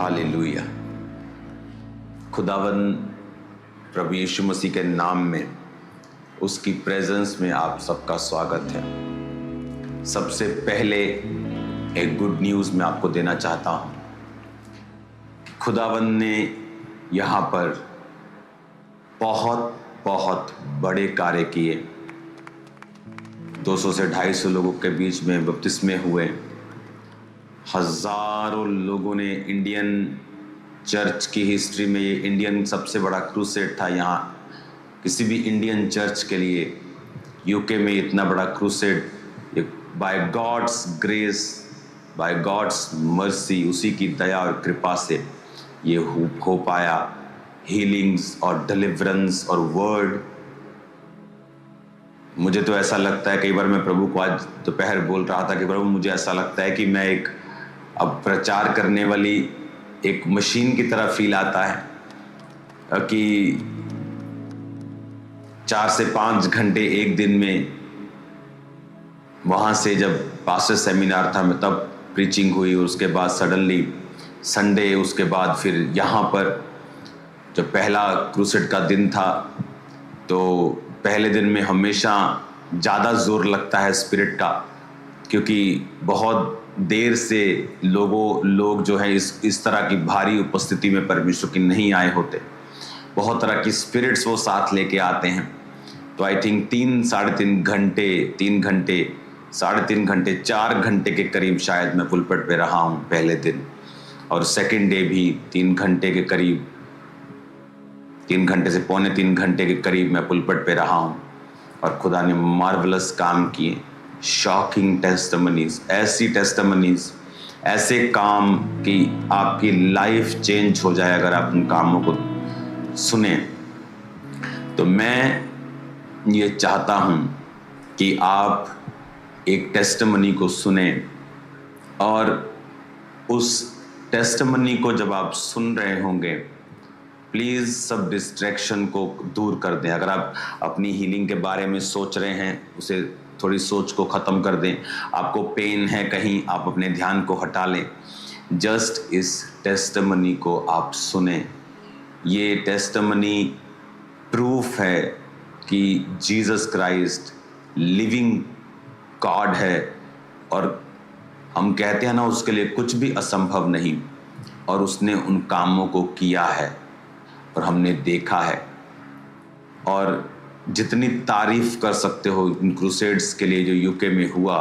Hallelujah. खुदावन प्रभु यीशु मसीह के नाम में, उसकी प्रेजेंस में आप सबका स्वागत है। सबसे पहले एक गुड न्यूज़ मैं आपको देना चाहता हूँ। खुदावन ने यहाँ पर बहुत बहुत बड़े कार्य किए। 200 से 250 लोगों के बीच में बपतिस्मे हुए। हजारों लोगों ने, इंडियन चर्च की हिस्ट्री में ये इंडियन सबसे बड़ा क्रूसेड था। यहाँ किसी भी इंडियन चर्च के लिए यूके में इतना बड़ा crusade by God's grace, by God's mercy, उसी की दया और कृपा से ये हो पाया। हीलिंग्स और डिलीवरेंस और वर्ड, मुझे तो ऐसा लगता है, कई बार मैं प्रभु को आज दोपहर बोल रहा था कि प्रभु मुझे ऐसा लगता है कि मैं एक अब प्रचार करने वाली एक मशीन की तरह फील आता है कि 4 से 5 घंटे एक दिन में, वहाँ से जब पास्टर सेमिनार था मैं तब प्रीचिंग हुई, और उसके बाद सडनली संडे, उसके बाद फिर यहाँ पर जब पहला क्रूसेड का दिन था तो पहले दिन में हमेशा ज़्यादा जोर लगता है स्पिरिट का, क्योंकि बहुत देर से लोग जो है इस तरह की भारी उपस्थिति में परमेश्वर की नहीं आए होते। बहुत तरह की स्पिरिट्स वो साथ लेके आते हैं। तो आई थिंक 3-3.5 घंटे, 3 घंटे, 3.5 घंटे, 4 घंटे के करीब शायद मैं पुलपट पे रहा हूँ पहले दिन, और सेकेंड डे भी 3 घंटे के करीब, 3 घंटे से पौने 3 घंटे के करीब मैं पुलपट पे रहा हूँ। और खुदा ने मार्वलस काम किए, शॉकिंग टेस्टिमनीज, ऐसी टेस्टिमनीज, ऐसे काम कि आपकी लाइफ चेंज हो जाए अगर आप उन कामों को सुने। तो मैं ये चाहता हूँ कि आप एक टेस्टिमनी को सुने, और उस टेस्टिमनी को जब आप सुन रहे होंगे, प्लीज़ सब डिस्ट्रैक्शन को दूर कर दें। अगर आप अपनी हीलिंग के बारे में सोच रहे हैं, उसे थोड़ी सोच को ख़त्म कर दें। आपको पेन है कहीं, आप अपने ध्यान को हटा लें। जस्ट इस टेस्टिमनी को आप सुने। ये टेस्टिमनी प्रूफ है कि जीसस क्राइस्ट लिविंग गॉड है, और हम कहते हैं ना, उसके लिए कुछ भी असंभव नहीं, और उसने उन कामों को किया है और हमने देखा है। और जितनी तारीफ कर सकते हो इन क्रूसेड्स के लिए जो यूके में हुआ,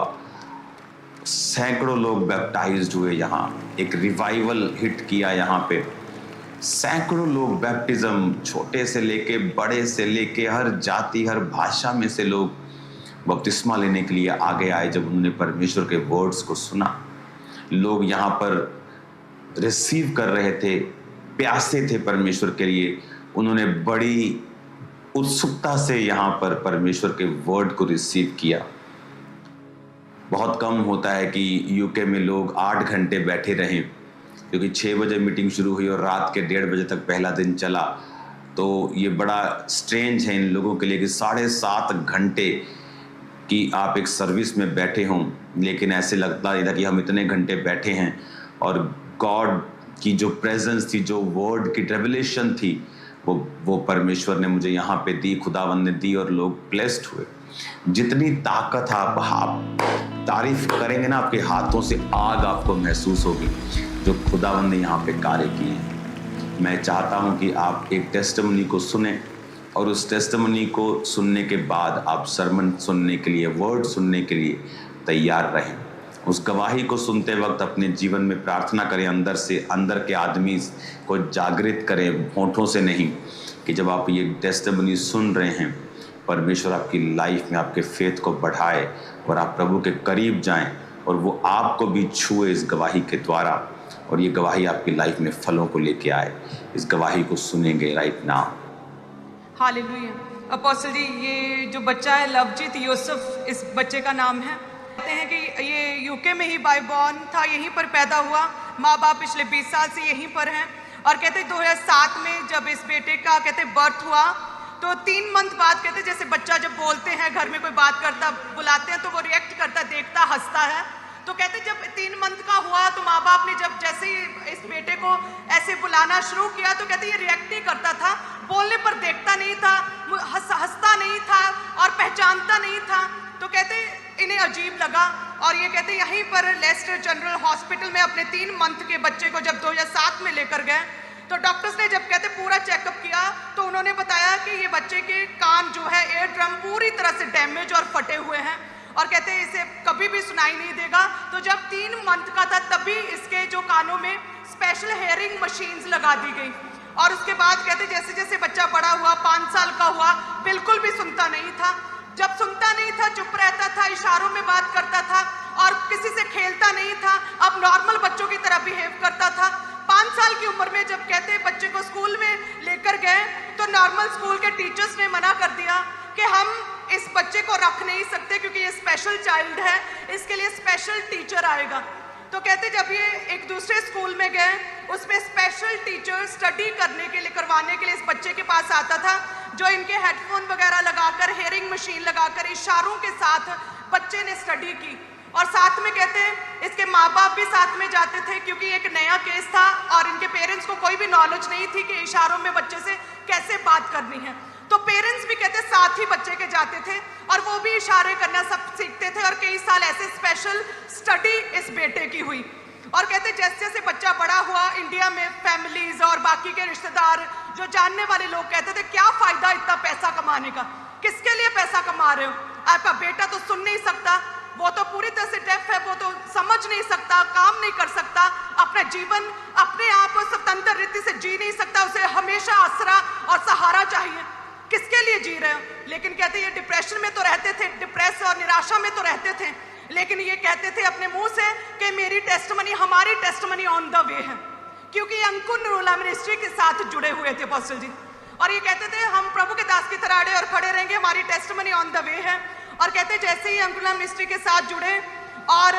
सैकड़ों लोग बैप्टाइज्ड हुए। यहाँ एक रिवाइवल हिट किया, यहाँ पे सैकड़ों लोग बैप्टिज्म, छोटे से लेके बड़े से लेके हर जाति हर भाषा में से लोग बपतिस्मा लेने के लिए आगे आए जब उन्होंने परमेश्वर के वर्ड्स को सुना। लोग यहाँ पर रिसीव कर रहे थे, प्यासे थे परमेश्वर के लिए। उन्होंने बड़ी उत्सुकता से यहाँ पर परमेश्वर के वर्ड को रिसीव किया। बहुत कम होता है कि यूके में लोग 8 घंटे बैठे रहें, क्योंकि 6 बजे मीटिंग शुरू हुई और रात के 1:30 बजे तक पहला दिन चला। तो ये बड़ा स्ट्रेंज है इन लोगों के लिए कि 7.5 घंटे कि आप एक सर्विस में बैठे हों, लेकिन ऐसे लगता नहीं था कि हम इतने घंटे बैठे हैं। और गॉड की जो प्रेजेंस थी, जो वर्ड की रेवलेशन थी, वो परमेश्वर ने मुझे यहाँ पे दी, खुदावंद ने दी, और लोग ब्लेस्ड हुए। जितनी ताकत आप तारीफ करेंगे ना, आपके हाथों से आग आपको महसूस होगी जो खुदावंद ने यहाँ पे कार्य किए हैं। मैं चाहता हूँ कि आप एक टेस्टिमनी को सुने, और उस टेस्टिमनी को सुनने के बाद आप सरमन सुनने के लिए, वर्ड सुनने के लिए तैयार रहें। उस गवाही को सुनते वक्त अपने जीवन में प्रार्थना करें, अंदर से, अंदर के आदमी को जागृत करें, होठों से नहीं, कि जब आप ये टेस्टिमनी सुन रहे हैं, परमेश्वर आपकी लाइफ में आपके फेथ को बढ़ाए और आप प्रभु के करीब जाएं, और वो आपको भी छुए इस गवाही के द्वारा, और ये गवाही आपकी लाइफ में फलों को लेके आए। इस गवाही को सुनेंगे राइट नाउ। हालेलुया। अपोस्टल जी, ये जो बच्चा है लवजीत यूसुफ, इस बच्चे का नाम है। कहते हैं कि ये यूके में ही बाय बॉर्न था, यहीं पर पैदा हुआ। माँ बाप पिछले 20 साल से यहीं पर हैं। और कहते 2007 में जब इस बेटे का कहते बर्थ हुआ, तो 3 मंथ बाद कहते जैसे बच्चा जब बोलते हैं, घर में कोई बात करता, बुलाते हैं तो वो रिएक्ट करता, देखता, हंसता है। तो कहते जब 3 मंथ का हुआ तो माँ बाप ने जब जैसे ही इस बेटे को ऐसे बुलाना शुरू किया तो कहते ये रिएक्ट नहीं करता था, बोलने पर देखता नहीं था, हंसता नहीं था और पहचानता नहीं था। तो कहते इन्हें अजीब लगा और ये कहते यहीं पर लेस्टर जनरल हॉस्पिटल में अपने 3 मंथ के बच्चे को जब 2007 में लेकर गए तो डॉक्टर्स ने जब कहते पूरा चेकअप किया तो उन्होंने बताया कि ये बच्चे के कान जो है एयर ड्रम पूरी तरह से डैमेज और फटे हुए हैं और कहते हैं इसे कभी भी सुनाई नहीं देगा। तो जब 3 मंथ का था तभी इसके जो कानों में स्पेशल हेयरिंग मशीन्स लगा दी गई और उसके बाद कहते जैसे जैसे बच्चा बड़ा हुआ 5 साल का हुआ बिल्कुल भी सुनता नहीं था। जब सुनता नहीं था चुप रहता था, इशारों में बात करता था और किसी से खेलता नहीं था, अब नॉर्मल बच्चों की तरह बिहेव करता था। 5 साल की उम्र में जब कहते बच्चे को स्कूल में लेकर गए तो नॉर्मल स्कूल के टीचर्स ने मना कर दिया कि हम इस बच्चे को रख नहीं सकते क्योंकि ये स्पेशल चाइल्ड है, इसके लिए स्पेशल टीचर आएगा। तो कहते जब ये एक दूसरे स्कूल में गए उसमें स्पेशल टीचर स्टडी करने के लिए करवाने के लिए इस बच्चे के पास आता था जो इनके हेडफोन वगैरह लगाकर हेयरिंग मशीन लगाकर इशारों के साथ बच्चे ने स्टडी की और साथ में कहते हैं इसके माँ बाप भी साथ में जाते थे क्योंकि एक नया केस था और इनके पेरेंट्स को कोई भी नॉलेज नहीं थी कि इशारों में बच्चे से कैसे बात करनी है। तो पेरेंट्स भी कहते साथ ही बच्चे के जाते थे और वो भी इशारे करना सब सीखते थे और कई साल ऐसे स्पेशल स्टडी इस बेटे की हुई। और कहते जैसे जैसे बच्चा बड़ा हुआ इंडिया में फैमिलीज और बाकी के रिश्तेदार जो जानने वाले लोग कहते थे क्या फायदा इतना पैसा कमाने का, किसके लिए पैसा कमा रहे हो, आपका बेटा तो सुन नहीं सकता, वो तो पूरी तरह से डेफ है, वो तो समझ नहीं सकता, काम नहीं कर सकता, अपना जीवन अपने आप स्वतंत्र रीति से जी नहीं सकता, उसे हमेशा आसरा और सहारा चाहिए, किसके लिए जी रहे हो। लेकिन कहते ये डिप्रेशन में तो रहते थे, डिप्रेस और निराशा में तो रहते थे, लेकिन ये कहते थे अपने मुंह से कि मेरी टेस्टमनी, हमारी टेस्टमनी ऑन द वे है, क्योंकि अंकुर नरूला मिनिस्ट्री के साथ जुड़े हुए थे अपोस्टल जी। और ये कहते थे हम प्रभु के दास की तरह अड़े और खड़े रहेंगे, हमारी टेस्टमनी ऑन द वे है। और कहते जैसे ही अंकुर मिनिस्ट्री के साथ जुड़े और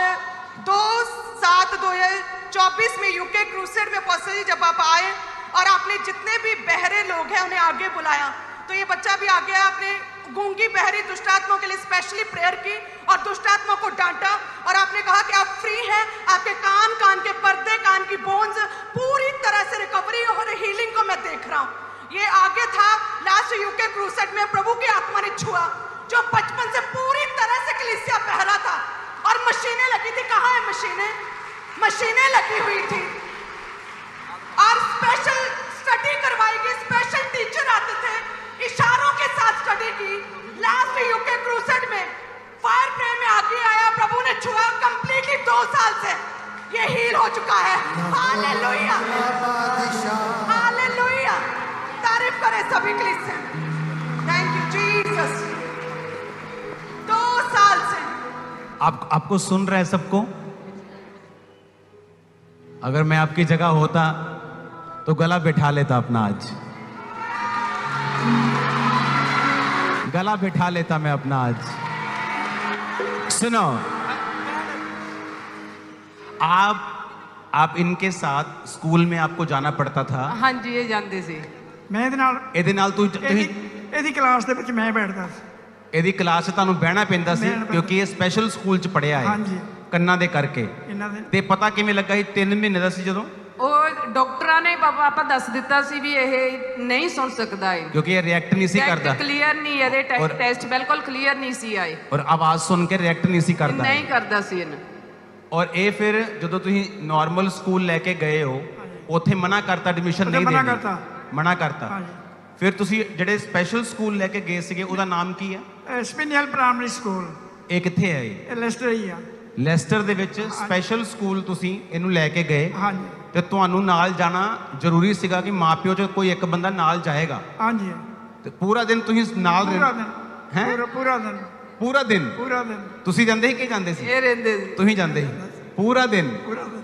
2/7/2024 में यूके क्रूसेड में अपोस्टल जी जब आप आए और आपने जितने भी बहरे लोग हैं उन्हें आगे बुलाया तो ये बच्चा भी आगे आया, आपने गूंगी बहरी दुष्टात्माओं के लिए स्पेशली प्रेयर की और दुष्टात्मा को डांटा और आपने कहा कि आप फ्री हैं, आपके कान के पर्दे, कान की बोन्स पूरी तरह से रिकवरी और हीलिंग को मैं देख रहा हूँ। ये आगे था लास्ट यूके क्रूसेड में प्रभु की आत्मा ने छुआ जो बचपन से पूरी तरह से कलीसिया बहरा था और मशीनें लगी थी। कहाँ है मशीनें? मशीनें लगी हुई थी और स्पेशल स्टडी करवाई गई, स्पेशल टीचर आते थे, इशारों के साथ स्टडी की। लास्ट यूके क्रूसेड में फायर प्रेयर में आगे आया, प्रभु ने छुआ, कंप्लीटली 2 साल से ये हील हो चुका है। हालेलुया, हालेलुया, तारीफ करें सभी कलीसिया। Thank you Jesus. 2 साल से आपको सुन रहे हैं सबको? अगर मैं आपकी जगह होता तो गला बैठा लेता अपना, आज गला बैठा लेता मैं अपना आज। सुनो, आप इनके साथ स्कूल में आपको जाना पड़ता था? हाँ जी, ये जानते सी। मैं ਇਹਦੇ ਨਾਲ ਇਹਦੀ ਕਲਾਸ ਦੇ ਵਿੱਚ ਮੈਂ ਬੈਠਦਾ ਸੀ। ਇਹਦੀ ਕਲਾਸ 'ਚ ਤੁਹਾਨੂੰ ਬਹਿਣਾ ਪੈਂਦਾ ਸੀ ਕਿਉਂਕਿ ਇਹ ਸਪੈਸ਼ਲ ਸਕੂਲ 'ਚ ਪੜਿਆ ਹੈ। ਹਾਂਜੀ, ਕੰਨਾਂ ਦੇ ਕਰਕੇ। ਇਹਨਾਂ ਦੇ ਤੇ ਪਤਾ ਕਿਵੇਂ ਲੱਗਾ ਸੀ 3 ਮਹੀਨੇ ਦਾ ਸੀ ਜਦੋਂ? ਉਹ ਡਾਕਟਰਾਂ ਨੇ ਪਾਪਾ ਦੱਸ ਦਿੱਤਾ ਸੀ ਵੀ ਇਹ ਨਹੀਂ ਸੁਣ ਸਕਦਾ ਹੈ ਕਿਉਂਕਿ ਇਹ ਰਿਐਕਟ ਨਹੀਂ ਸੀ ਕਰਦਾ। ਕਲੀਅਰ ਨਹੀਂ, ਇਹਦੇ ਟੈਸਟ ਬਿਲਕੁਲ ਕਲੀਅਰ ਨਹੀਂ ਸੀ ਆਏ ਔਰ ਆਵਾਜ਼ ਸੁਣ ਕੇ ਰਿਐਕਟ ਨਹੀਂ ਸੀ ਕਰਦਾ। ਨਹੀਂ ਕਰਦਾ ਸੀ ਇਹਨੂੰ। ਔਰ ਇਹ ਫਿਰ ਜਦੋਂ ਤੁਸੀਂ ਨਾਰਮਲ ਸਕੂਲ ਲੈ ਕੇ ਗਏ ਹੋ ਉੱਥੇ ਮਨਾ ਕਰਤਾ, ਐਡਮਿਸ਼ਨ ਨਹੀਂ ਦੇਣੀ? ਮਨਾ ਕਰਤਾ। ਫਿਰ ਤੁਸੀਂ ਜਿਹੜੇ ਸਪੈਸ਼ਲ ਸਕੂਲ ਲੈ ਕੇ ਗਏ ਸੀਗੇ ਉਹਦਾ ਨਾਮ ਕੀ ਹੈ? ਸਪਿਨਿਅਲ ਪ੍ਰਾਇਮਰੀ ਸਕੂਲ। ਇਹ ਕਿੱਥੇ ਹੈ? ਇਹ ਲੈਸਟਰ ਹੀ ਆ। ਲੈਸਟਰ ਦੇ ਵਿੱਚ ਸਪੈਸ਼ਲ ਸਕੂਲ ਤੁਸੀਂ ਇਹਨੂੰ ਲੈ ਕੇ ਗਏ। ਹਾਂਜੀ। ਤੇ ਤੁਹਾਨੂੰ ਨਾਲ ਜਾਣਾ ਜ਼ਰੂਰੀ ਸੀਗਾ ਕਿ ਮਾਪਿਓ ਚ ਕੋਈ ਇੱਕ ਬੰਦਾ ਨਾਲ ਜਾਏਗਾ? ਹਾਂਜੀ। ਤੇ ਪੂਰਾ ਦਿਨ ਤੁਸੀਂ ਨਾਲ ਪੂਰਾ ਦਿਨ ਹੈ? ਪੂਰਾ ਦਿਨ ਪੂਰਾ ਦਿਨ ਪੂਰਾ ਦਿਨ ਤੁਸੀਂ ਜਾਂਦੇ ਸੀ ਕਿ ਜਾਂਦੇ ਸੀ? ਇਹ ਰਹਿੰਦੇ ਸੀ। ਤੁਸੀਂ ਜਾਂਦੇ ਸੀ ਪੂਰਾ ਦਿਨ? ਪੂਰਾ ਦਿਨ।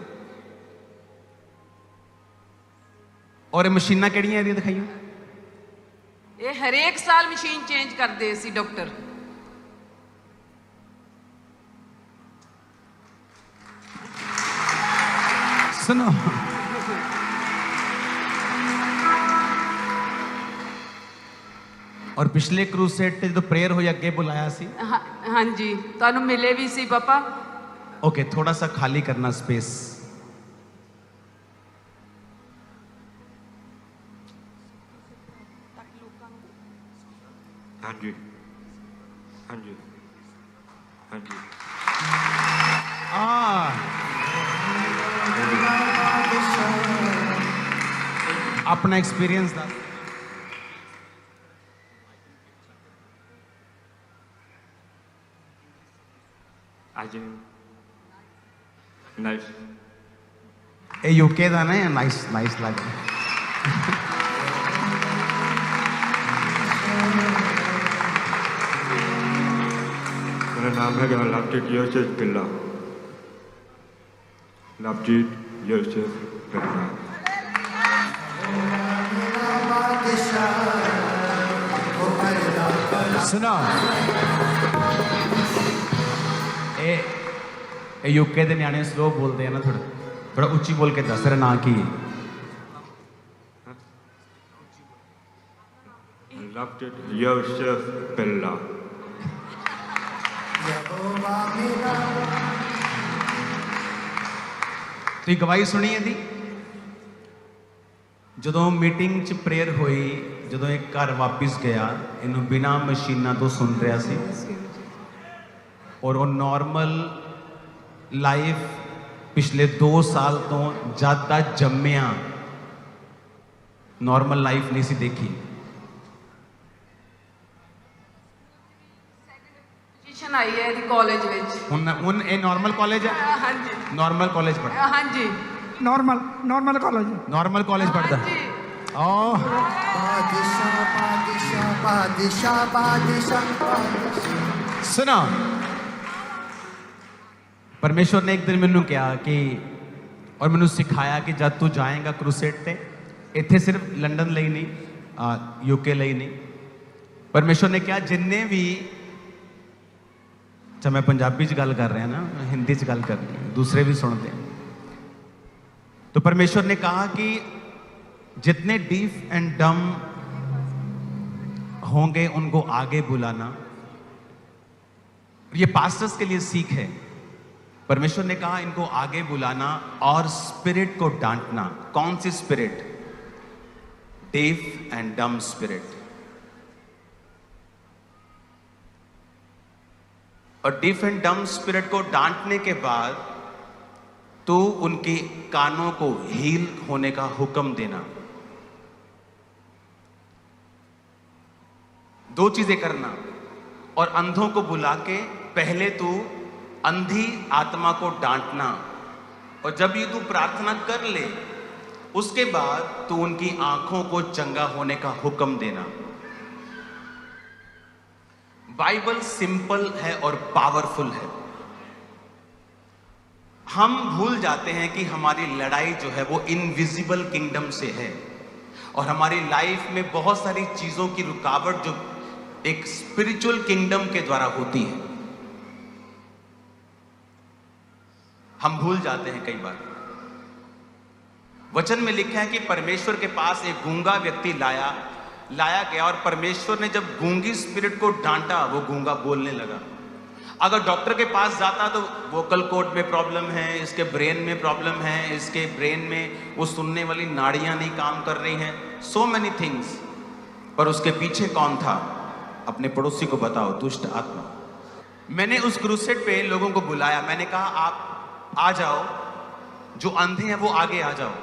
ਔਰ ਇਹ ਮਸ਼ੀਨਾਂ ਕਿਹੜੀਆਂ ਇਹਦੀਆਂ ਦਿਖਾਈਆਂ? ਇਹ ਹਰੇਕ ਸਾਲ ਮਸ਼ੀਨ ਚੇਂਜ ਕਰਦੇ ਸੀ ਡਾਕਟਰ। ਸੁਣੋ, ਔਰ ਪਿਛਲੇ ਕਰੂਸੇਡ ਤੇ ਜਦੋਂ ਪ੍ਰੇਅਰ ਹੋਈ ਅੱਗੇ ਬੁਲਾਇਆ ਸੀ? ਹਾਂਜੀ, ਤੁਹਾਨੂੰ ਮਿਲੇ ਵੀ ਸੀ ਪਾਪਾ। ओके, थोड़ा सा खाली करना स्पेस। हाँ जी, हाँ जी, हाँ जी। अपना एक्सपीरियंस दस। आज नाइस। ये यूके का ना, नाइस नाइस लग रहा है। मेरा नाम है लवजीत यूसुफ बिल्ला। लवजीत यूसुफ बिल्ला। सुनो, ये यूके के न्याणे स्लो बोलते हैं ना, थोड़ा थोड़ा उच्ची बोल के दस। तेरा नाम की है? लवजीत यूसुफ बिल्ला। तो गवाही सुनी है दी ਜਦੋਂ ਮੀਟਿੰਗ 'ਚ ਪ੍ਰੇਅਰ ਹੋਈ, ਜਦੋਂ ਇਹ ਘਰ ਵਾਪਿਸ ਗਿਆ, ਇਹਨੂੰ ਬਿਨਾ ਮਸ਼ੀਨਾਂ ਤੋਂ ਸੁਣ ਰਿਹਾ ਸੀ ਔਰ ਉਹ ਨਾਰਮਲ ਲਾਈਫ ਪਿਛਲੇ 2 ਸਾਲ ਤੋਂ ਜਦ ਦਾ ਜੰਮਿਆ ਨਾਰਮਲ ਲਾਈਫ ਨਹੀਂ ਸੀ ਦੇਖੀ। ਪੋਜੀਸ਼ਨ ਆਈ ਹੈ ਇਹਦੀ ਕਾਲਜ ਵਿੱਚ। ਹੁਣ ਇਹ ਨਾਰਮਲ ਕਾਲਜ ਹੈ? ਹਾਂਜੀ ਨਾਰਮਲ ਕਾਲਜ ਪੜ੍ਹਦਾ? ਹਾਂਜੀ नॉर्मल कॉलेज। नार्मल कॉलेज पढ़ता? सुना, परमेश्वर ने एक दिन मैनू कहा कि और मैनू सिखाया कि जब तू जाएगा क्रूसेड ते, इत्थे सिर्फ लंडन ਲਈ नहीं, यूके ਲਈ नहीं, परमेश्वर ने कहा जिन्ने भी, अच्छा मैं पंजाबी च गल कर रहा ना, हिंदी च गल कर रहा, दूसरे भी सुनते हैं। तो परमेश्वर ने कहा कि जितने डीफ एंड डम होंगे उनको आगे बुलाना। ये पास्टर्स के लिए सीख है। परमेश्वर ने कहा इनको आगे बुलाना और स्पिरिट को डांटना। कौन सी स्पिरिट? डीफ एंड डम स्पिरिट। और डीफ एंड डम स्पिरिट को डांटने के बाद तो उनके कानों को हील होने का हुक्म देना। 2 चीजें करना। और अंधों को बुला के पहले तू अंधी आत्मा को डांटना, और जब ये तू प्रार्थना कर ले उसके बाद तू उनकी आंखों को चंगा होने का हुक्म देना। बाइबल सिंपल है और पावरफुल है। हम भूल जाते हैं कि हमारी लड़ाई जो है वो इनविजिबल किंगडम से है, और हमारी लाइफ में बहुत सारी चीजों की रुकावट जो एक स्पिरिचुअल किंगडम के द्वारा होती है, हम भूल जाते हैं कई बार। वचन में लिखा है कि परमेश्वर के पास एक गूंगा व्यक्ति लाया गया, और परमेश्वर ने जब गूंगी स्पिरिट को डांटा वो गूंगा बोलने लगा। अगर डॉक्टर के पास जाता तो वोकल कॉर्ड में प्रॉब्लम है, इसके ब्रेन में प्रॉब्लम है, इसके ब्रेन में वो सुनने वाली नाड़ियां नहीं काम कर रही हैं, सो मेनी थिंग्स। पर उसके पीछे कौन था? अपने पड़ोसी को बताओ, दुष्ट आत्मा। मैंने उस क्रूसेड पे लोगों को बुलाया, मैंने कहा आप आ जाओ, जो अंधे हैं वो आगे आ जाओ।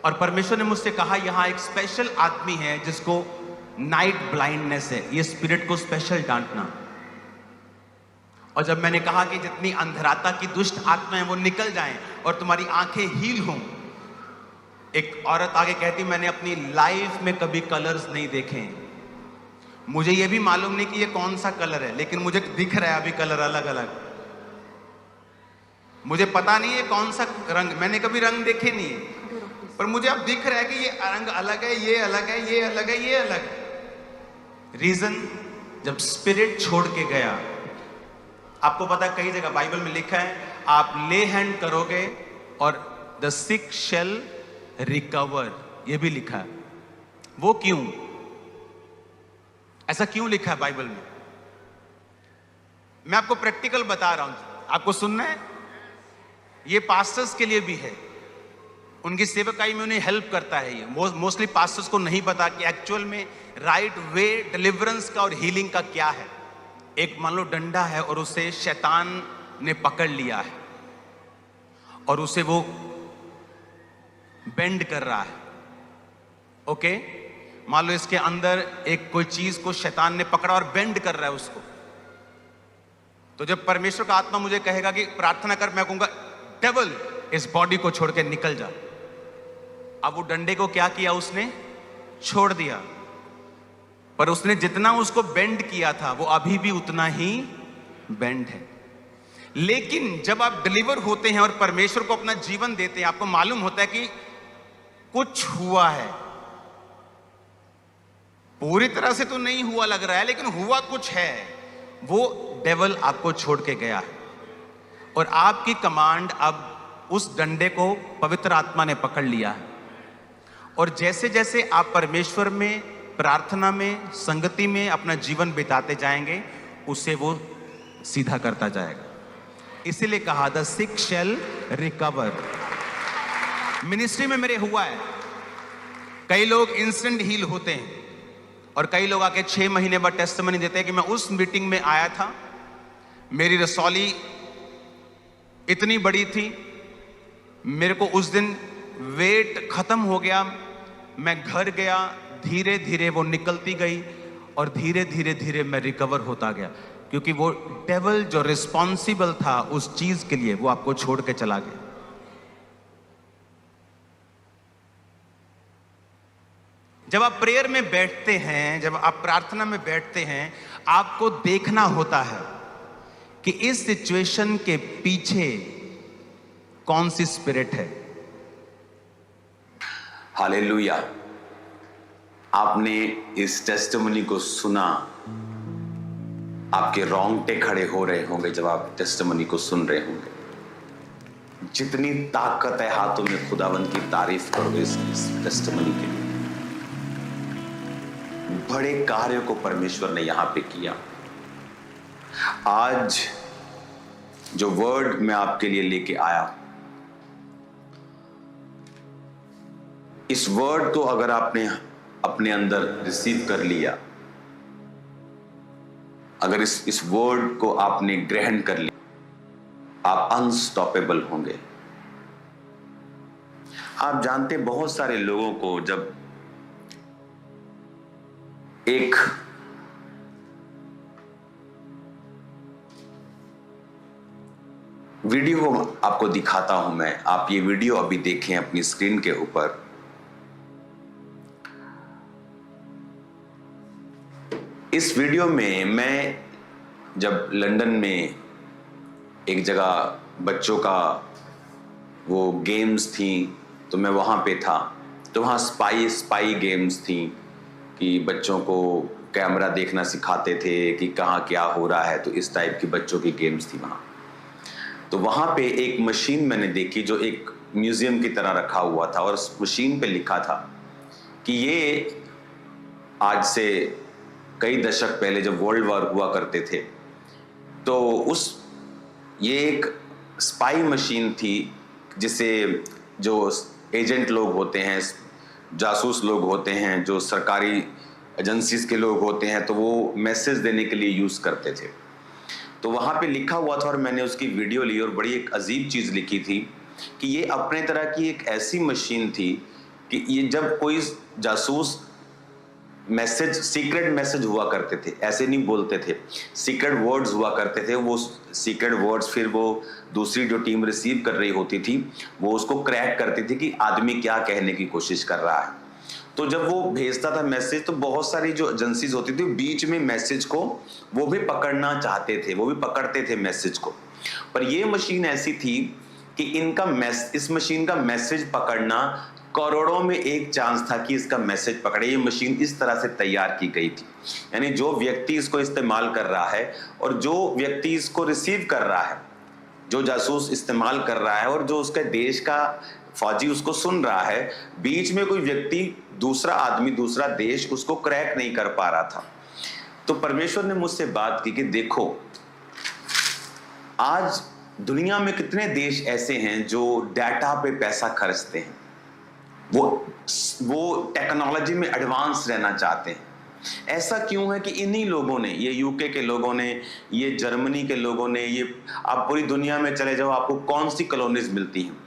और परमेश्वर ने मुझसे कहा यहाँ एक स्पेशल आदमी है जिसको नाइट ब्लाइंडनेस है, ये स्पिरिट को स्पेशल डांटना। और जब मैंने कहा कि जितनी अंधराता की दुष्ट आत्माएं वो निकल जाएं और तुम्हारी आंखें हील हों, एक औरत आगे कहती मैंने अपनी लाइफ में कभी कलर्स नहीं देखे, मुझे ये भी मालूम नहीं कि ये कौन सा कलर है, लेकिन मुझे दिख रहा है अभी कलर अलग अलग। मुझे पता नहीं है कौन सा रंग, मैंने कभी रंग देखे नहीं है, पर मुझे अब दिख रहा है कि ये रंग अलग है, ये अलग है, ये अलग है, ये अलग है। रीजन, जब स्पिरिट छोड़ के गया। आपको पता कई जगह बाइबल में लिखा है आप ले हैंड करोगे और द सिक शेल रिकवर, ये भी लिखा है। वो क्यों? ऐसा क्यों लिखा है बाइबल में? मैं आपको प्रैक्टिकल बता रहा हूं, आपको सुनना है। ये पास्टर्स के लिए भी है उनकी सेवकाई में उन्हें हेल्प करता है। ये मोस्टली पास्टर्स को नहीं पता कि एक्चुअल में राइट वे डिलीवरेंस का और हीलिंग का क्या है। एक मान लो डंडा है और उसे शैतान ने पकड़ लिया है और उसे वो बेंड कर रहा है। ओके, मान लो इसके अंदर एक कोई चीज को शैतान ने पकड़ा और बेंड कर रहा है उसको। तो जब परमेश्वर का आत्मा मुझे कहेगा कि प्रार्थना कर, मैं कहूंगा डेविल इस बॉडी को छोड़ के निकल जा। अब वो डंडे को क्या किया, उसने छोड़ दिया, पर उसने जितना उसको बेंड किया था वो अभी भी उतना ही बेंड है। लेकिन जब आप डिलीवर होते हैं और परमेश्वर को अपना जीवन देते हैं, आपको मालूम होता है कि कुछ हुआ है। पूरी तरह से तो नहीं हुआ लग रहा है, लेकिन हुआ कुछ है। वो डेविल आपको छोड़ के गया है और आपकी कमांड अब उस डंडे को पवित्र आत्मा ने पकड़ लिया है। और जैसे जैसे आप परमेश्वर में, प्रार्थना में, संगति में अपना जीवन बिताते जाएंगे, उसे वो सीधा करता जाएगा। इसीलिए कहा the sick shall recover. Ministry में मेरे हुआ है, कई लोग इंस्टेंट हील होते हैं और कई लोग आके 6 महीने बाद टेस्टिमनी देते हैं कि मैं उस मीटिंग में आया था, मेरी रसौली इतनी बड़ी थी, मेरे को उस दिन वेट खत्म हो गया, मैं घर गया, धीरे धीरे वो निकलती गई और धीरे धीरे धीरे मैं रिकवर होता गया। क्योंकि वो डेविल जो रिस्पॉन्सिबल था उस चीज के लिए, वो आपको छोड़ के चला गया। जब आप प्रेयर में बैठते हैं, जब आप प्रार्थना में बैठते हैं, आपको देखना होता है कि इस सिचुएशन के पीछे कौन सी स्पिरिट है। हालेलुया। आपने इस टेस्टिमनी को सुना, आपके रोंगटे खड़े हो रहे होंगे जब आप टेस्टिमनी को सुन रहे होंगे। जितनी ताकत है हाथों में, खुदावंद की तारीफ करो इस टेस्टिमनी के लिए। बड़े कार्यों को परमेश्वर ने यहां पे किया। आज जो वर्ड मैं आपके लिए लेके आया, इस वर्ड को अगर आपने अपने अंदर रिसीव कर लिया, अगर इस वर्ड को आपने ग्रहण कर लिया, आप अनस्टॉपेबल होंगे। आप जानते, बहुत सारे लोगों को जब एक वीडियो आपको दिखाता हूं मैं, आप ये वीडियो अभी देखें अपनी स्क्रीन के ऊपर। इस वीडियो में मैं जब लंदन में एक जगह बच्चों का वो गेम्स थी, तो मैं वहाँ पे था। तो वहाँ स्पाई गेम्स थी कि बच्चों को कैमरा देखना सिखाते थे कि कहाँ क्या हो रहा है। तो इस टाइप की बच्चों की गेम्स थी वहाँ। तो वहाँ पे एक मशीन मैंने देखी जो एक म्यूजियम की तरह रखा हुआ था, और उस मशीन पे लिखा था कि ये आज से कई दशक पहले जब वर्ल्ड वॉर हुआ करते थे, तो ये एक स्पाई मशीन थी जिसे जो एजेंट लोग होते हैं, जासूस लोग होते हैं, जो सरकारी एजेंसीज के लोग होते हैं, तो वो मैसेज देने के लिए यूज़ करते थे। तो वहाँ पे लिखा हुआ था और मैंने उसकी वीडियो ली, और बड़ी एक अजीब चीज़ लिखी थी कि ये अपने तरह की एक ऐसी मशीन थी कि ये जब कोई जासूस मैसेज, सीक्रेट मैसेज हुआ करते थे, ऐसे नहीं बोलते थे, सीक्रेट वर्ड्स हुआ करते थे, वो सीक्रेट वर्ड्स फिर वो दूसरी जो टीम रिसीव कर रही होती थी वो उसको क्रैक करती थी कि आदमी क्या कहने की कोशिश कर रहा है। तो जब वो भेजता था मैसेज, तो बहुत सारी जो एजेंसीज होती थी बीच में मैसेज को वो भी पकड़ना चाहते थे, वो भी पकड़ते थे मैसेज को। पर ये मशीन ऐसी थी कि इस मशीन का मैसेज पकड़ना करोड़ों में एक चांस था कि इसका मैसेज पकड़े। ये मशीन इस तरह से तैयार की गई थी, यानी जो व्यक्ति इसको इस्तेमाल कर रहा है और जो व्यक्ति इसको रिसीव कर रहा है, जो जासूस इस्तेमाल कर रहा है और जो उसके देश का फौजी उसको सुन रहा है, बीच में कोई व्यक्ति, दूसरा आदमी, दूसरा देश उसको क्रैक नहीं कर पा रहा था। तो परमेश्वर ने मुझसे बात की कि देखो, आज दुनिया में कितने देश ऐसे हैं जो डाटा पे पैसा खर्चते हैं, वो टेक्नोलॉजी में एडवांस रहना चाहते हैं। ऐसा क्यों है कि इन्हीं लोगों ने, ये यूके के लोगों ने, ये जर्मनी के लोगों ने, ये आप पूरी दुनिया में चले जाओ, आपको कौन सी कॉलोनीज मिलती हैं?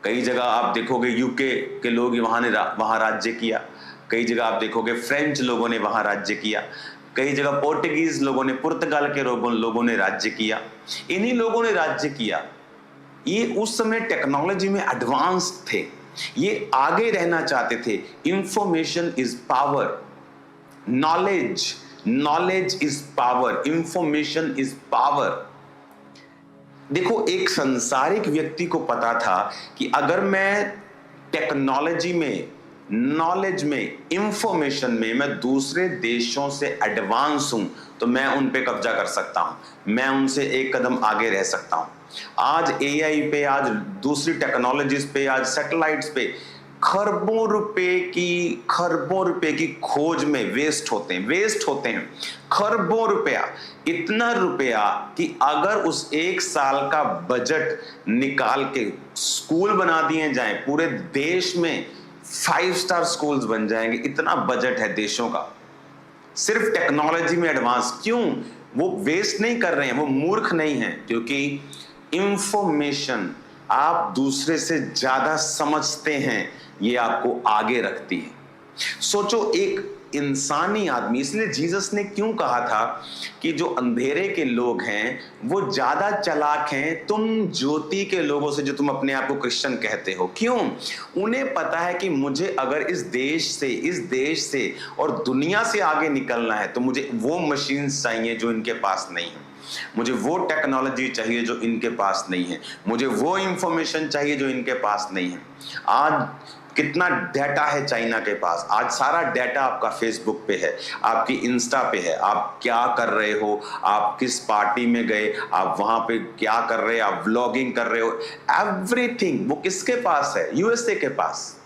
कई जगह आप देखोगे यूके के लोग वहां राज्य किया, कई जगह आप देखोगे फ्रेंच लोगों ने वहां राज्य किया, कई जगह पोर्टुगीज लोगों ने, पुर्तगाल के लोगों ने राज्य किया। इन्हीं लोगों ने राज्य किया। ये उस समय टेक्नोलॉजी में एडवांस थे, ये आगे रहना चाहते थे। Information is power, knowledge is power, information is power. देखो, एक संसारिक व्यक्ति को पता था कि अगर मैं टेक्नोलॉजी में, नॉलेज में, इंफॉर्मेशन में मैं दूसरे देशों से एडवांस हूं तो मैं उन पे कब्जा कर सकता हूं, मैं उनसे एक कदम आगे रह सकता हूं। आज एआई पे, आज दूसरी टेक्नोलॉजीज पे, आज सैटेलाइट्स पे खरबों रुपए की खोज में वेस्ट होते हैं खरबों रुपया। इतना रुपया कि अगर उस एक साल का बजट निकाल के स्कूल बना दिए जाएं, पूरे देश में 5 स्टार स्कूल्स बन जाएंगे, इतना बजट है देशों का, सिर्फ टेक्नोलॉजी में एडवांस। क्यों? वो वेस्ट नहीं कर रहे हैं, वो मूर्ख नहीं है, क्योंकि इंफॉर्मेशन आप दूसरे से ज्यादा समझते हैं, ये आपको आगे रखती है। सोचो, एक इंसानी आदमी, इसलिए जीसस ने क्यों कहा था कि जो अंधेरे के लोग हैं वो ज्यादा चालाक हैं तुम ज्योति के लोगों से, जो तुम अपने आप को क्रिश्चियन कहते हो। क्यों? उन्हें पता है कि मुझे अगर इस देश से और दुनिया से आगे निकलना है तो मुझे वो मशीन चाहिए जो इनके पास नहीं है, मुझे वो टेक्नोलॉजी चाहिए जो इनके पास नहीं है, मुझे वो इंफॉर्मेशन चाहिए जो इनके पास नहीं है। आज कितना डाटा है चाइना के पास, आज सारा डाटा आपका फेसबुक पे है, आपकी इंस्टा पे है, आप क्या कर रहे हो, आप किस पार्टी में गए, आप वहां पे क्या कर रहे हो, आप व्लॉगिंग कर रहे हो, एवरीथिंग वो किसके पास है? यूएसए के पास।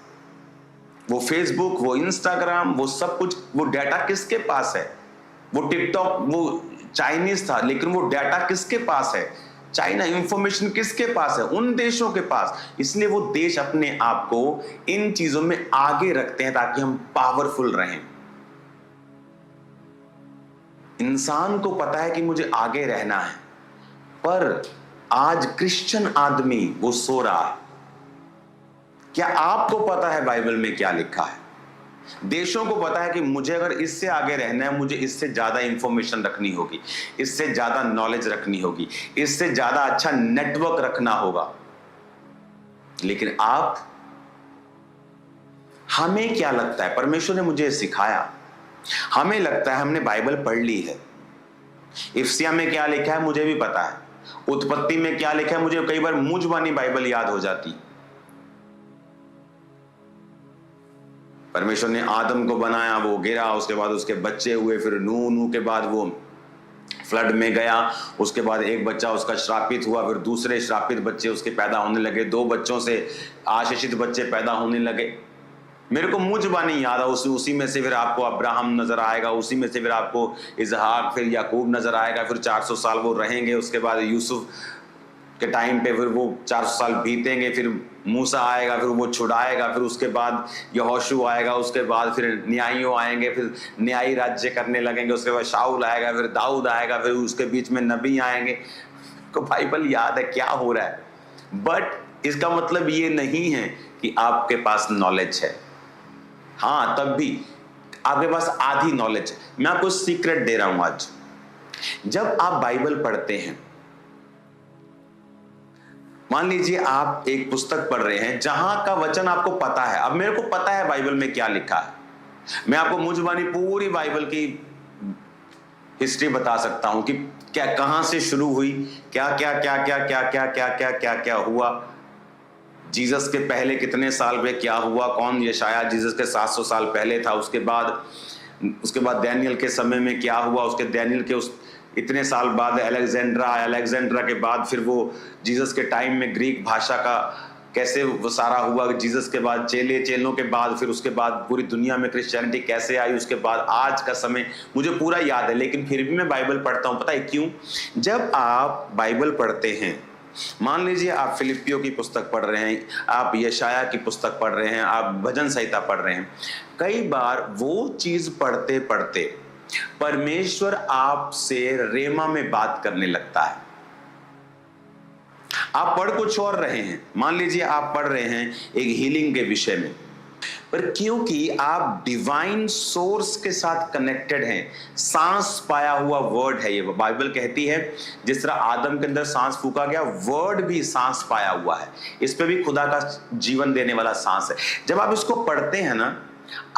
वो फेसबुक, वो इंस्टाग्राम, वो सब कुछ, वो डाटा किसके पास है? वो टिकटॉक, वो चाइनीज था, लेकिन वो डाटा किसके पास है? चाइना। इंफॉर्मेशन किसके पास है? उन देशों के पास। इसलिए वो देश अपने आप को इन चीजों में आगे रखते हैं ताकि हम पावरफुल रहें। इंसान को पता है कि मुझे आगे रहना है, पर आज क्रिश्चियन आदमी वो सो रहा है। क्या आपको पता है बाइबल में क्या लिखा है? देशों को पता है कि मुझे अगर इससे आगे रहना है, मुझे इससे ज्यादा इंफॉर्मेशन रखनी होगी, इससे ज्यादा नॉलेज रखनी होगी, इससे ज्यादा अच्छा नेटवर्क रखना होगा। लेकिन हमें क्या लगता है? परमेश्वर ने मुझे सिखाया, हमें लगता है हमने बाइबल पढ़ ली है। इफ्सिया में क्या लिखा है मुझे भी पता है, उत्पत्ति में क्या लिखा है मुझे कई बार मुंह जुबानी बाइबल याद हो जाती। परमेश्वर ने आदम को बनाया, वो गिरा, उसके बाद उसके बच्चे हुए, फिर नूह के बाद वो फ्लड में गया, उसके बाद एक बच्चा उसका श्रापित हुआ, फिर दूसरे श्रापित बच्चे उसके पैदा होने लगे, 2 बच्चों से आशीषित बच्चे पैदा होने लगे। मेरे को मुंह जुबानी याद है, उसी में से फिर आपको अब्राहम नजर आएगा, उसी में से फिर आपको इजहाक, फिर याकूब नजर आएगा, फिर 400 साल वो रहेंगे, उसके बाद यूसुफ के टाइम पे फिर वो 400 साल बीतेंगे, फिर मूसा आएगा, फिर वो छुड़ाएगा, फिर उसके बाद यहोशू आएगा, उसके बाद फिर न्यायियों आएंगे, फिर न्यायी राज्य करने लगेंगे, उसके बाद शाऊल आएगा, फिर दाऊद आएगा, फिर उसके बीच में नबी आएंगे। को बाइबल याद है क्या हो रहा है, बट इसका मतलब ये नहीं है कि आपके पास नॉलेज है। हाँ, तब भी आपके पास आधी नॉलेज है। मैं आपको सीक्रेट दे रहा हूं आज। जब आप बाइबल पढ़ते हैं, मान लीजिए आप एक पुस्तक पढ़ रहे हैं जहां का वचन आपको पता है। अब मेरे को पता है बाइबल में क्या लिखा है, मैं आपको मुंह जुबानी पूरी बाइबल की हिस्ट्री बता सकता हूं कि क्या, कहां से शुरू हुई, क्या क्या क्या क्या क्या क्या क्या क्या क्या क्या हुआ, जीसस के पहले कितने साल में क्या हुआ, कौन यशाया जीसस के 700 साल पहले था, उसके बाद डैनियल के समय में क्या हुआ, उसके डैनियल के उस इतने साल बाद अलेक्जेंड्रा के बाद फिर वो जीसस के टाइम में ग्रीक भाषा का कैसे वो सारा हुआ, जीसस के बाद चेलों के बाद फिर उसके बाद पूरी दुनिया में क्रिश्चियनिटी कैसे आई, उसके बाद आज का समय मुझे पूरा याद है। लेकिन फिर भी मैं बाइबल पढ़ता हूँ। पता है क्यों? जब आप बाइबल पढ़ते हैं मान लीजिए आप फिलिपियों की पुस्तक पढ़ रहे हैं, आप यशाया की पुस्तक पढ़ रहे हैं, आप भजन संहिता पढ़ रहे हैं। कई बार वो चीज पढ़ते पढ़ते परमेश्वर आपसे रेमा में बात करने लगता है। आप पढ़ कुछ और रहे हैं, मान लीजिए आप पढ़ रहे हैं एक हीलिंग के विषय में, पर क्योंकि आप डिवाइन सोर्स के साथ कनेक्टेड हैं, सांस पाया हुआ वर्ड है ये। बाइबल कहती है जिस तरह आदम के अंदर सांस फूका गया, वर्ड भी सांस पाया हुआ है। इस पे भी खुदा का जीवन देने वाला सांस है। जब आप इसको पढ़ते हैं ना,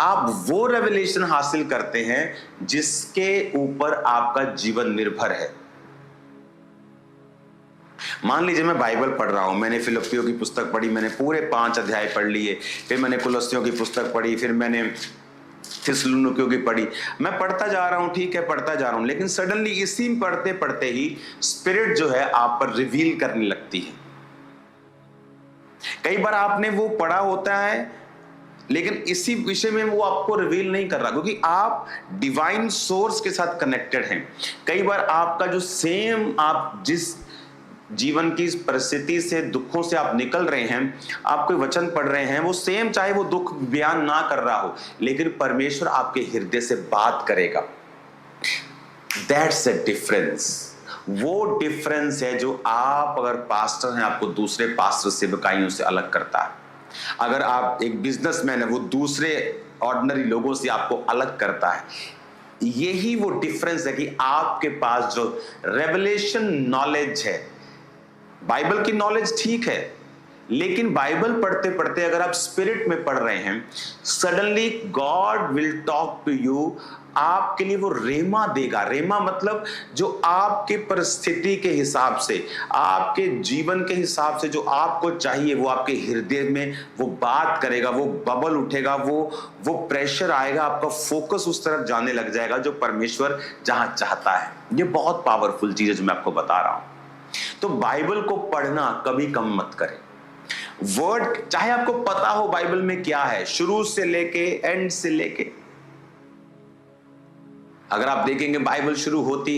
आप वो रेवलेशन हासिल करते हैं जिसके ऊपर आपका जीवन निर्भर है। मान लीजिए मैं बाइबल पढ़ रहा हूं, मैंने फिलिपियों की पुस्तक पढ़ी, मैंने पूरे 5 अध्याय पढ़ लिए, फिर मैंने कुलस्सियों की पुस्तक पढ़ी, फिर मैंने थिस्सलुनीकियों की पढ़ी, मैं पढ़ता जा रहा हूं, ठीक है पढ़ता जा रहा हूं, लेकिन सडनली इसी पढ़ते पढ़ते ही स्पिरिट जो है आप पर रिवील करने लगती है। कई बार आपने वो पढ़ा होता है लेकिन इसी विषय में वो आपको रिवील नहीं कर रहा, क्योंकि आप डिवाइन सोर्स के साथ कनेक्टेड हैं। कई बार आपका जो सेम, आप जिस जीवन की परिस्थिति से, दुखों से आप निकल रहे हैं, आप कोई वचन पढ़ रहे हैं, वो सेम, चाहे वो दुख बयान ना कर रहा हो, लेकिन परमेश्वर आपके हृदय से बात करेगा। That's a difference. वो डिफरेंस है जो आप अगर पास्टर हैं, आपको दूसरे पास्टर सेवकाइयों से अलग करता है। अगर आप एक बिजनेसमैन है, वो दूसरे ऑर्डिनरी लोगों से आपको अलग करता है। यही वो डिफरेंस है कि आपके पास जो रेवलेशन नॉलेज है, बाइबल की नॉलेज ठीक है, लेकिन बाइबल पढ़ते पढ़ते अगर आप स्पिरिट में पढ़ रहे हैं, suddenly God will talk to you. आपके लिए वो रेमा देगा। रेमा मतलब जो आपकी परिस्थिति के हिसाब से, आपके जीवन के हिसाब से जो आपको चाहिए, वो आपके हृदय में वो बात करेगा, वो बबल उठेगा, वो प्रेशर आएगा, आपका फोकस उस तरफ जाने लग जाएगा जो परमेश्वर जहां चाहता है। ये बहुत पावरफुल चीज है जो मैं आपको बता रहा हूं। तो बाइबल को पढ़ना कभी कम मत करें। वर्ड चाहे आपको पता हो बाइबल में क्या है, शुरू से लेके एंड से लेके, अगर आप देखेंगे बाइबल शुरू होती,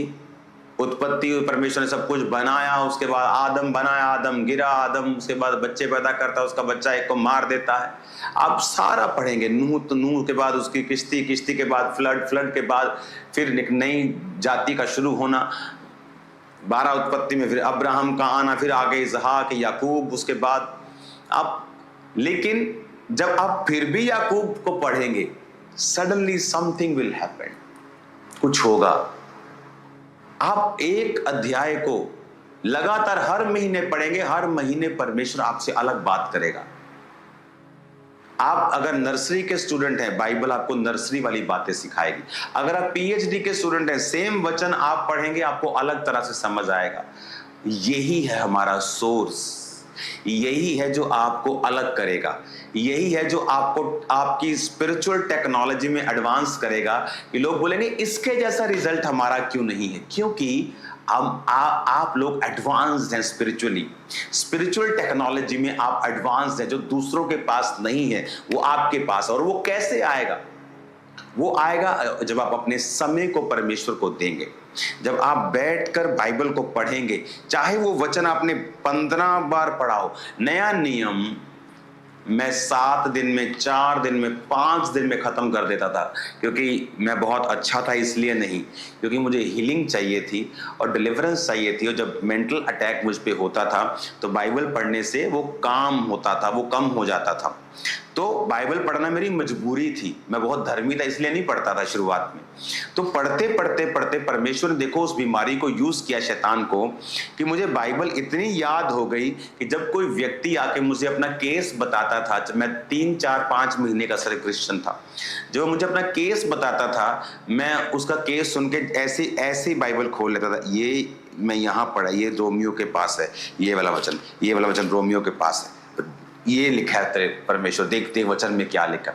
उत्पत्ति, परमेश्वर ने सब कुछ बनाया, उसके बाद आदम बनाया, आदम गिरा, आदम उसके बाद बच्चे पैदा करता है, उसका बच्चा एक को मार देता है। आप सारा पढ़ेंगे, नूह, तो नूह के बाद उसकी किश्ती, किश्ती के बाद फ्लड, फ्लड के बाद फिर एक नई जाति का शुरू होना, 12 उत्पत्ति में फिर अब्राहम का आना, फिर आगे इसहाक, याकूब, उसके बाद आप, लेकिन जब आप फिर भी याकूब को पढ़ेंगे, सडनली समथिंग विल हैपन, कुछ होगा। आप एक अध्याय को लगातार हर महीने पढ़ेंगे, हर महीने परमेश्वर आपसे अलग बात करेगा। आप अगर नर्सरी के स्टूडेंट हैं, बाइबल आपको नर्सरी वाली बातें सिखाएगी। अगर आप पीएचडी के स्टूडेंट हैं, सेम वचन आप पढ़ेंगे, आपको अलग तरह से समझ आएगा। यही है हमारा सोर्स, यही है जो आपको अलग करेगा, यही है जो आपको आपकी स्पिरिचुअल टेक्नोलॉजी में एडवांस करेगा कि लोग बोलेंगे इसके जैसा रिजल्ट हमारा क्यों नहीं है, क्योंकि आप लोग एडवांस्ड हैं स्पिरिचुअली। स्पिरिचुअल टेक्नोलॉजी में आप एडवांस्ड हैं, जो दूसरों के पास नहीं है वो आपके पास। और वो कैसे आएगा? वो आएगा जब आप अपने समय को परमेश्वर को देंगे, जब आप बैठकर बाइबल को पढ़ेंगे, चाहे वो वचन आपने 15 बार पढ़ा हो। नया नियम मैं 7 दिन में, 4 दिन में, 5 दिन में खत्म कर देता था, क्योंकि मैं बहुत अच्छा था इसलिए नहीं, क्योंकि मुझे हीलिंग चाहिए थी और डिलीवरेंस चाहिए थी। और जब मेंटल अटैक मुझ पे होता था तो बाइबल पढ़ने से वो काम होता था, वो कम हो जाता था। तो बाइबल पढ़ना मेरी मजबूरी थी, मैं बहुत धर्मी था इसलिए नहीं पढ़ता था शुरुआत में। तो पढ़ते पढ़ते पढ़ते परमेश्वर ने देखो उस बीमारी को यूज किया, शैतान को, कि मुझे बाइबल इतनी याद हो गई कि जब कोई व्यक्ति आके मुझे अपना केस बताता था, मैं 3, 4, 5 महीने का सर क्रिश्चियन था, जब मुझे अपना केस बताता था, मैं उसका केस सुन के ऐसे ऐसे बाइबल खोल लेता था। ये मैं यहाँ पढ़ा, ये रोमियो के पास है, ये वाला वचन रोमियो के पास है, ये लिखा है तेरे परमेश्वर, देखते वचन में क्या लिखा।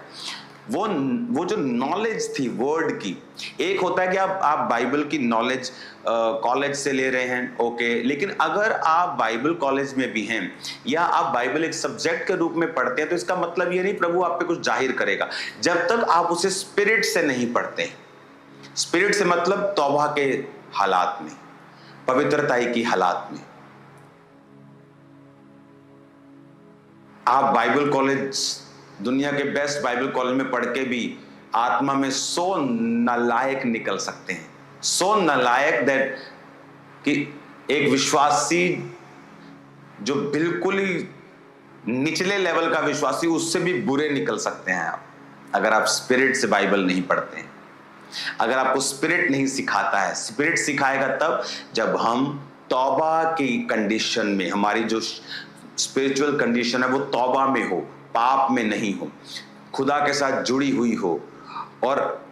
वो जो नॉलेज थी वर्ड की, एक होता है कि आप बाइबल की नॉलेज कॉलेज से ले रहे हैं, ओके, लेकिन अगर आप बाइबल कॉलेज में भी हैं या आप बाइबल एक सब्जेक्ट के रूप में पढ़ते हैं, तो इसका मतलब ये नहीं प्रभु आप पे कुछ जाहिर करेगा, जब तक आप उसे स्पिरिट से नहीं पढ़ते हैं। स्पिरिट से मतलब तौबा के हालात में, पवित्रताई की हालात में। आप बाइबल कॉलेज, दुनिया के बेस्ट बाइबल कॉलेज में पढ़ के भी आत्मा में सो नालायक निकल सकते हैं, सो नालायक दैट कि एक विश्वासी जो बिल्कुल ही निचले लेवल का विश्वासी, उससे भी बुरे निकल सकते हैं आप, अगर आप स्पिरिट से बाइबल नहीं पढ़ते हैं, अगर आपको स्पिरिट नहीं सिखाता है। स्पिरिट सिखाएगा तब जब हम तौबा की कंडीशन में, हमारी जो स्पिरिचुअल कंडीशन है वो तौबा में हो, पाप में नहीं हो, खुदा के साथ जुड़ी हुई हो। और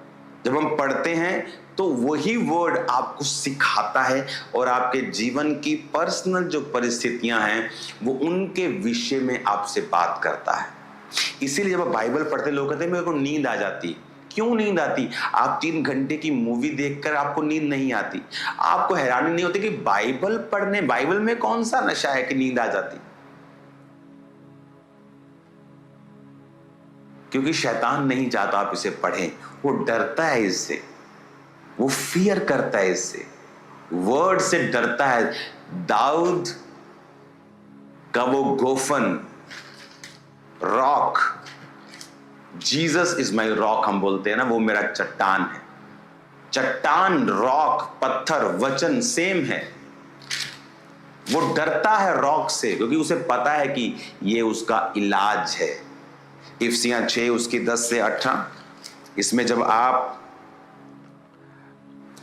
जब हम पढ़ते हैं तो वही वर्ड आपको सिखाता है और आपके जीवन की पर्सनल जो परिस्थितियां हैं वो उनके विषय में आपसे बात करता है। इसीलिए जब आप बाइबल पढ़ते, लोग कहते हैं मेरे को नींद आ जाती। क्यों नींद आती? आप 3 घंटे की मूवी देखकर आपको नींद नहीं आती। आपको हैरानी नहीं होती कि बाइबल पढ़ने, बाइबल में कौन सा नशा है कि नींद आ जाती? क्योंकि शैतान नहीं चाहता आप इसे पढ़ें, वो डरता है इससे, वो फियर करता है इससे, वर्ड से डरता है। दाऊद का वो गोफन, rock, Jesus is my rock हम बोलते हैं ना, वो मेरा चट्टान है। चट्टान, रॉक, पत्थर, वचन सेम है। वो डरता है रॉक से क्योंकि उसे पता है कि ये उसका इलाज है। इफिसियां 6 उसकी 10 से 18, इसमें जब आप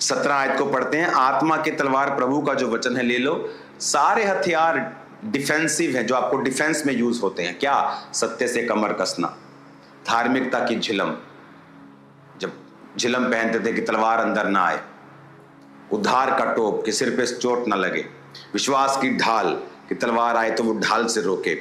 17 आयत को पढ़ते हैं, आत्मा की तलवार प्रभु का जो वचन है ले लो। सारे हथियार डिफेंसिव हैं जो आपको डिफेंस में यूज होते हैं। क्या? सत्य से कमर कसना, धार्मिकता की झिलम, जब झिलम पहनते थे कि तलवार अंदर ना आए, उद्धार का टोप कि सिर पे चोट ना लगे, विश्वास की ढाल कि तलवार आए तो वो ढाल से रोके।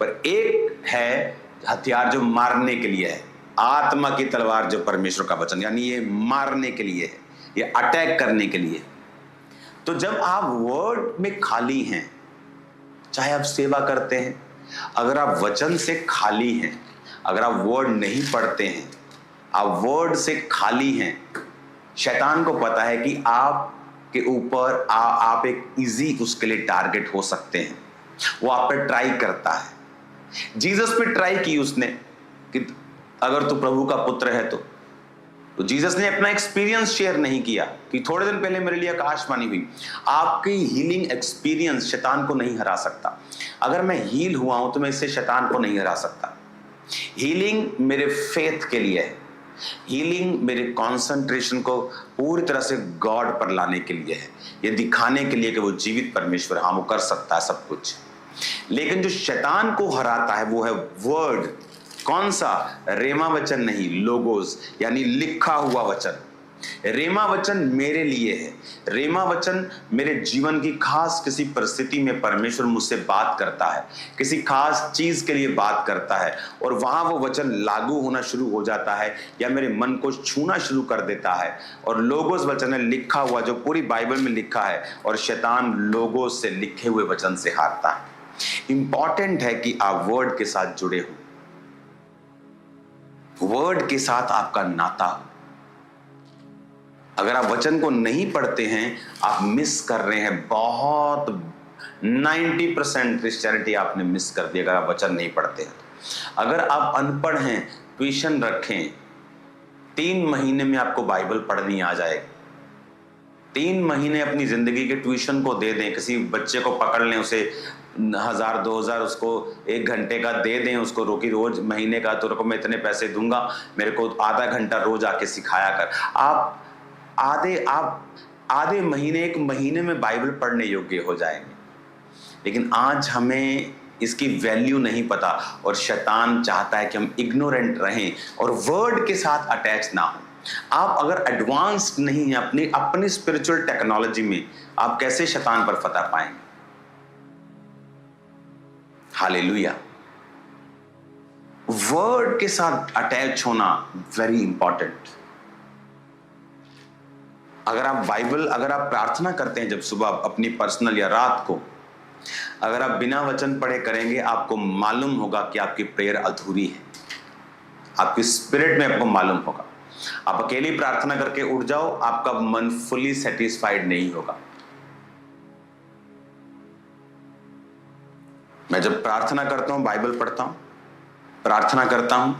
पर एक है हथियार जो मारने के लिए है, आत्मा की तलवार जो परमेश्वर का वचन, यानी ये मारने के लिए है, ये अटैक करने के लिए। तो जब आप वर्ड में खाली हैं, चाहे आप सेवा करते हैं, अगर आप वचन से खाली हैं, अगर आप वर्ड नहीं पढ़ते हैं, आप वर्ड से खाली हैं, शैतान को पता है कि आपके ऊपर आप एक इजी उसके लिए टारगेट हो सकते हैं। वो आप पे ट्राई करता है। जीसस पे ट्राई की उसने कि अगर तू प्रभु का पुत्र है तो जीसस ने अपना एक्सपीरियंस शेयर नहीं किया कि थोड़े दिन पहले मेरे लिए आकाशवाणी हुई। आपकी हीलिंग एक्सपीरियंस शैतान को नहीं हरा सकता। अगर मैं हील हुआ हूं तो मैं इससे शैतान को नहीं हरा सकता। हीलिंग मेरे फेथ के लिए है, हीलिंग मेरे कंसंट्रेशन को पूरी तरह से गॉड पर लाने के लिए है, ये दिखाने के लिए कि वो जीवित परमेश्वर, हाँ वो कर सकता है सब कुछ। लेकिन जो शैतान को हराता है वो है वर्ड। कौन सा? रेमा वचन नहीं, लोगोस, यानी लिखा हुआ वचन। रेमा वचन मेरे लिए है। रेमा वचन मेरे जीवन की खास किसी परिस्थिति में परमेश्वर मुझसे बात करता है, किसी खास चीज के लिए बात करता है और वहां वो वचन लागू होना शुरू हो जाता है या मेरे मन को छूना शुरू कर देता है। और लोगोस वचन है, लिखा हुआ, जो पूरी बाइबल में लिखा है। और शैतान लोगोस से, लिखे हुए वचन से हारता है। इंपॉर्टेंट है कि आप वर्ड के साथ जुड़े हो, वर्ड के साथ आपका नाता हो। अगर आप वचन को नहीं पढ़ते हैं, आप मिस कर रहे हैं बहुत 90% क्रिश्चियनिटी आपने मिस कर दी अगर आप वचन नहीं पढ़ते हैं। अगर आप अनपढ़ हैं, ट्यूशन रखें, 3 महीने में आपको बाइबल पढ़नी आ जाएगी। 3 महीने अपनी जिंदगी के ट्यूशन को दे दें, किसी बच्चे को पकड़ लें, उसे 1000-2000 उसको 1 घंटे का दे दें उसको, रोकी रोज महीने का, तो मैं इतने पैसे दूंगा, मेरे को आधा घंटा रोज आके सिखाया कर। आप आधे महीने, 1 महीने में बाइबल पढ़ने योग्य हो जाएंगे। लेकिन आज हमें इसकी वैल्यू नहीं पता और शैतान चाहता है कि हम इग्नोरेंट रहें और वर्ड के साथ अटैच ना हो। आप अगर एडवांस्ड नहीं हैं अपनी स्पिरिचुअल टेक्नोलॉजी में, आप कैसे शैतान पर फतह पाएंगे? हालेलुया। वर्ड के साथ अटैच होना वेरी इंपॉर्टेंट। अगर आप प्रार्थना करते हैं जब सुबह अपनी पर्सनल या रात को, अगर आप बिना वचन पढ़े करेंगे, आपको मालूम होगा कि आपकी प्रेयर अधूरी है। आपकी स्पिरिट में आपको मालूम होगा। आप अकेली प्रार्थना करके उठ जाओ, आपका मन फुली सेटिस्फाइड नहीं होगा। मैं जब प्रार्थना करता हूं, बाइबल पढ़ता हूं, प्रार्थना करता हूं,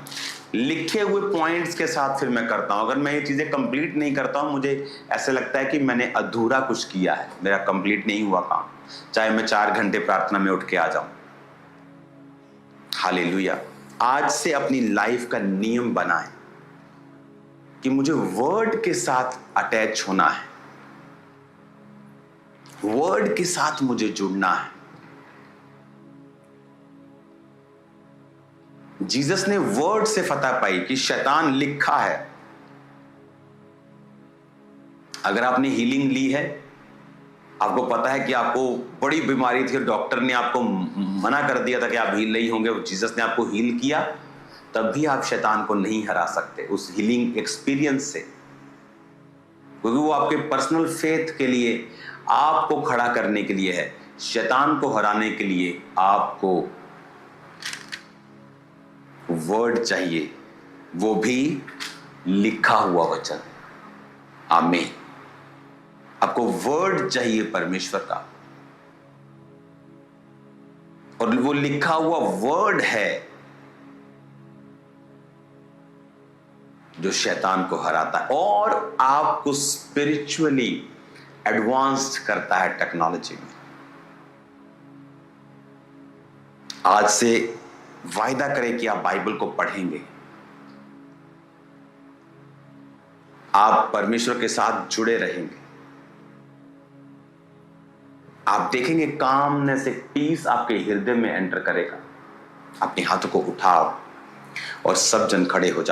लिखे हुए पॉइंट्स के साथ फिर मैं करता हूं। अगर मैं ये चीजें कंप्लीट नहीं करता हूं, मुझे ऐसे लगता है कि मैंने अधूरा कुछ किया है, मेरा कंप्लीट नहीं हुआ काम, चाहे मैं 4 घंटे प्रार्थना में उठ के आ जाऊं। हालेलुया। आज से अपनी लाइफ का नियम बनाएं कि मुझे वर्ड के साथ अटैच होना है, वर्ड के साथ मुझे जुड़ना है। जीसस ने वर्ड से फतह पाई कि शैतान लिखा है। अगर आपने हीलिंग ली है, आपको पता है कि आपको बड़ी बीमारी थी और डॉक्टर ने आपको मना कर दिया था कि आप हील नहीं होंगे, जीसस ने आपको हील किया, तब भी आप शैतान को नहीं हरा सकते उस हीलिंग एक्सपीरियंस से, क्योंकि वो आपके पर्सनल फेथ के लिए, आपको खड़ा करने के लिए है। शैतान को हराने के लिए आपको वर्ड चाहिए, वो भी लिखा हुआ वचन। आमीन। आपको वर्ड चाहिए परमेश्वर का, और वो लिखा हुआ वर्ड है जो शैतान को हराता है और आपको स्पिरिचुअली एडवांस्ड करता है टेक्नोलॉजी में। आज से वायदा करें कि आप बाइबल को पढ़ेंगे, आप परमेश्वर के साथ जुड़े रहेंगे, आप देखेंगे कामनेस, एक पीस आपके हृदय में एंटर करेगा। अपने हाथों को उठाओ और सब जन खड़े हो जाओ।